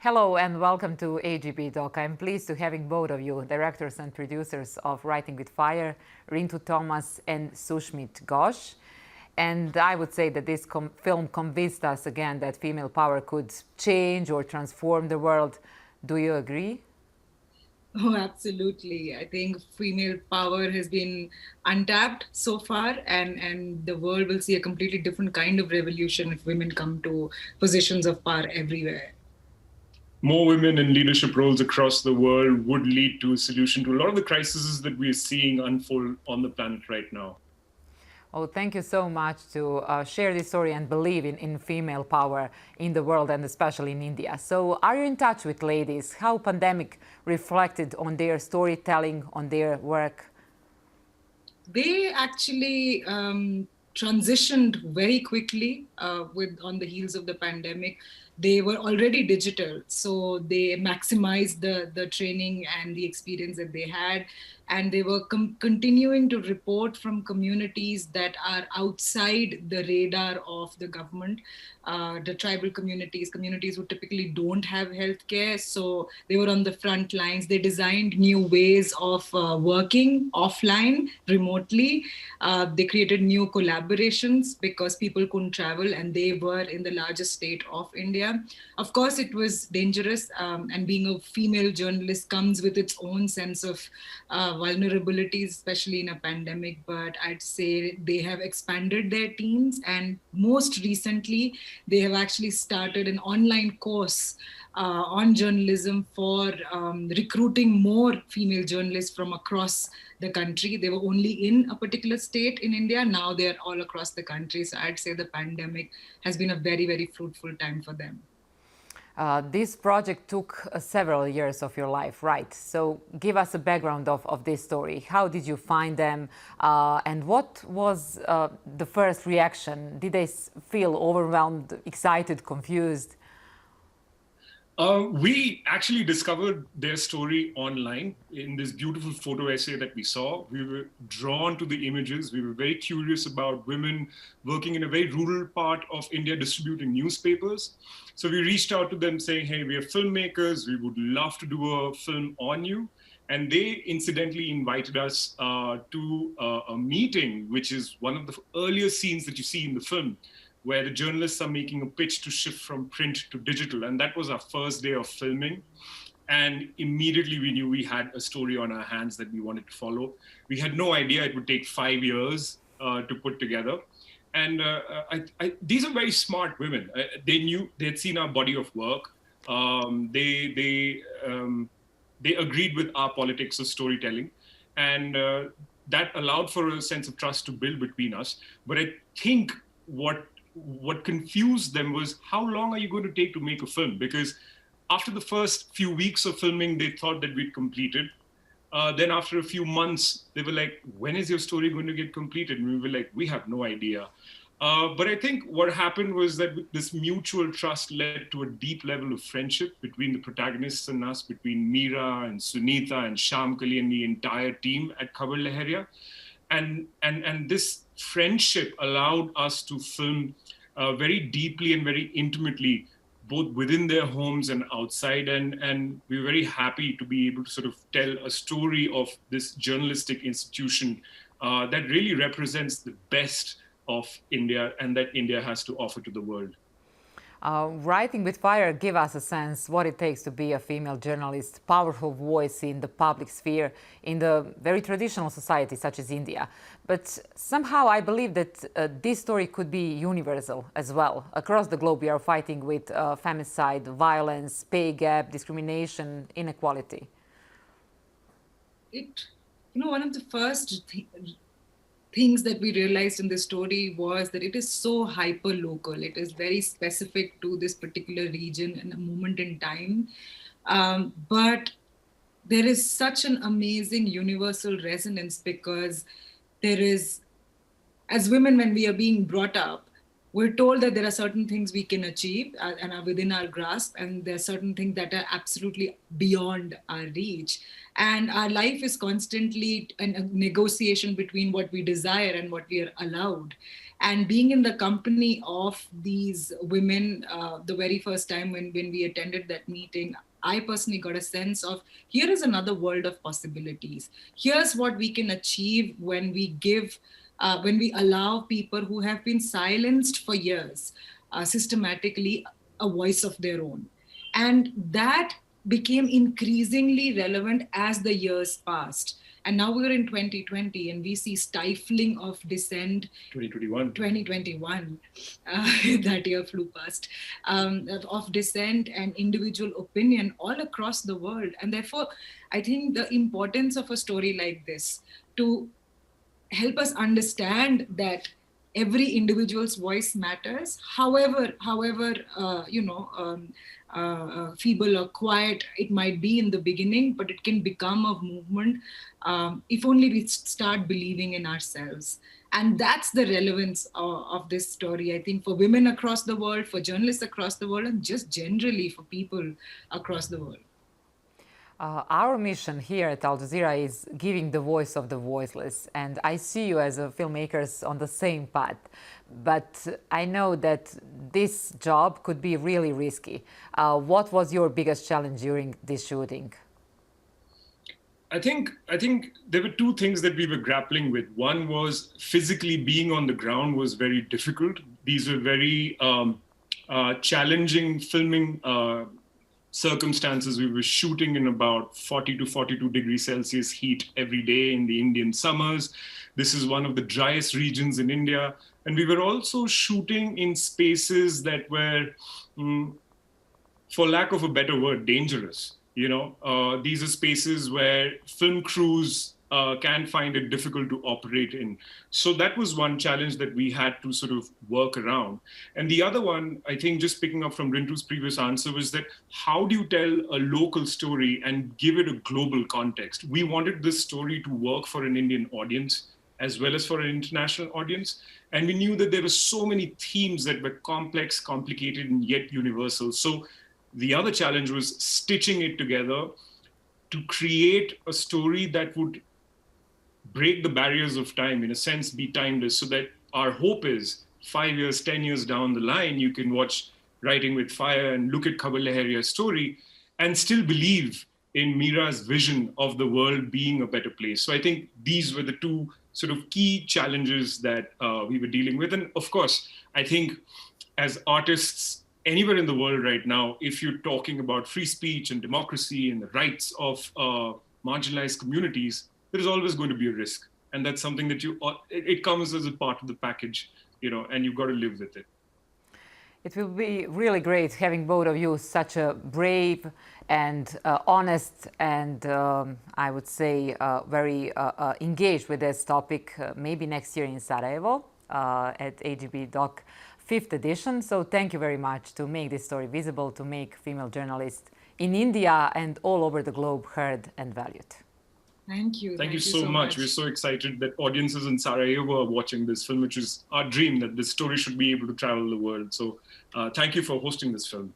Hello and welcome to AJBDOC. I'm pleased to having both of you, directors and producers of Writing with Fire, Rintu Thomas and Sushmit Ghosh. And I would say that this film convinced us again that female power could change or transform the world. Do you agree? Oh, absolutely. I think female power has been untapped so far, and the world will see a completely different kind of revolution if women come to positions of power everywhere. More women in leadership roles across the world would lead to a solution to a lot of the crises that we are seeing unfold on the planet right now. Oh, thank you so much to share this story and believe in female power in the world and especially in India. So are you in touch with ladies? How pandemic reflected on their storytelling, on their work? They actually transitioned very quickly on the heels of the pandemic. They were already digital, so they maximized the training and the experience that they had, and they were continuing to report from communities that are outside the radar of the government, the tribal communities who typically don't have healthcare. So they were on the front lines. They designed new ways of working offline, remotely. They created new collaborations because people couldn't travel and they were in the largest state of India. Of course, it was dangerous, and being a female journalist comes with its own sense of vulnerabilities, especially in a pandemic. But I'd say they have expanded their teams, and most recently, they have actually started an online course on journalism for recruiting more female journalists from across the country. They were only in a particular state in India. Now they're all across the country. So I'd say the pandemic has been a very, very fruitful time for them. This project took several years of your life, right? So give us a background of this story. How did you find them? And what was the first reaction? Did they feel overwhelmed, excited, confused? We actually discovered their story online in this beautiful photo essay that we saw. We were drawn to the images. We were very curious about women working in a very rural part of India distributing newspapers. So we reached out to them saying, hey, we are filmmakers. We would love to do a film on you. And they incidentally invited us to a meeting, which is one of the earlier scenes that you see in the film, where the journalists are making a pitch to shift from print to digital. And that was our first day of filming. And immediately we knew we had a story on our hands that we wanted to follow. We had no idea it would take 5 years to put together. And these are very smart women. They'd seen our body of work. They agreed with our politics of storytelling. And that allowed for a sense of trust to build between us. But I think what confused them was, how long are you going to take to make a film? Because after the first few weeks of filming, they thought that we'd completed. Then after a few months, they were like, when is your story going to get completed? And we were like, we have no idea. But I think what happened was that this mutual trust led to a deep level of friendship between the protagonists and us, between Meera and Sunita and Shamkali and the entire team at Khabar Leheria. And this friendship allowed us to film very deeply and very intimately, both within their homes and outside. And we were very happy to be able to sort of tell a story of this journalistic institution that really represents the best of India and that India has to offer to the world. Writing with Fire give us a sense what it takes to be a female journalist, powerful voice in the public sphere in the very traditional society such as India. But somehow I believe that this story could be universal as well. Across the globe we are fighting with femicide, violence, pay gap, discrimination, inequality. One of the first things that we realized in this story was that it is so hyper local. It is very specific to this particular region and a moment in time. But there is such an amazing universal resonance because there is, as women, when we are being brought up, we're told that there are certain things we can achieve and are within our grasp, and there are certain things that are absolutely beyond our reach. And our life is constantly a negotiation between what we desire and what we are allowed. And being in the company of these women, the very first time when we attended that meeting, I personally got a sense of, here is another world of possibilities. Here's what we can achieve when we when we allow people who have been silenced for years, systematically, a voice of their own. And that became increasingly relevant as the years passed. And now we're in 2020 and we see stifling of dissent. 2021, that year flew past, of dissent and individual opinion all across the world. And therefore, I think the importance of a story like this to help us understand that every individual's voice matters, however feeble or quiet it might be in the beginning, but it can become a movement if only we start believing in ourselves. And that's the relevance of this story, I think, for women across the world, for journalists across the world, and just generally for people across the world. Our mission here at Al Jazeera is giving the voice of the voiceless, and I see you as a filmmakers on the same path. But I know that this job could be really risky. What was your biggest challenge during this shooting? I think there were two things that we were grappling with. One was physically being on the ground was very difficult. These were very challenging filming circumstances. We were shooting in about 40 to 42 degrees Celsius heat every day in the Indian summers. This is one of the driest regions in India. And we were also shooting in spaces that were, for lack of a better word, dangerous. These are spaces where film crews can find it difficult to operate in. So that was one challenge that we had to sort of work around. And the other one, I think, just picking up from Rintu's previous answer, was that how do you tell a local story and give it a global context? We wanted this story to work for an Indian audience as well as for an international audience. And we knew that there were so many themes that were complex, complicated, and yet universal. So the other challenge was stitching it together to create a story that would break the barriers of time, in a sense, be timeless, so that our hope is 5 years, 10 years down the line, you can watch Writing with Fire and look at Khabar Lahariya's story and still believe in Mira's vision of the world being a better place. So I think these were the two sort of key challenges that we were dealing with. And of course, I think as artists anywhere in the world right now, if you're talking about free speech and democracy and the rights of marginalized communities, there is always going to be a risk. And that's something that it comes as a part of the package, and you've got to live with it. It will be really great having both of you such a brave and honest and I would say very engaged with this topic, maybe next year in Sarajevo at AJBDOC 5th edition. So thank you very much to make this story visible, to make female journalists in India and all over the globe heard and valued. Thank you. Thank you so much. We're so excited that audiences in Sarajevo are watching this film, which is our dream, that this story should be able to travel the world. So thank you for hosting this film.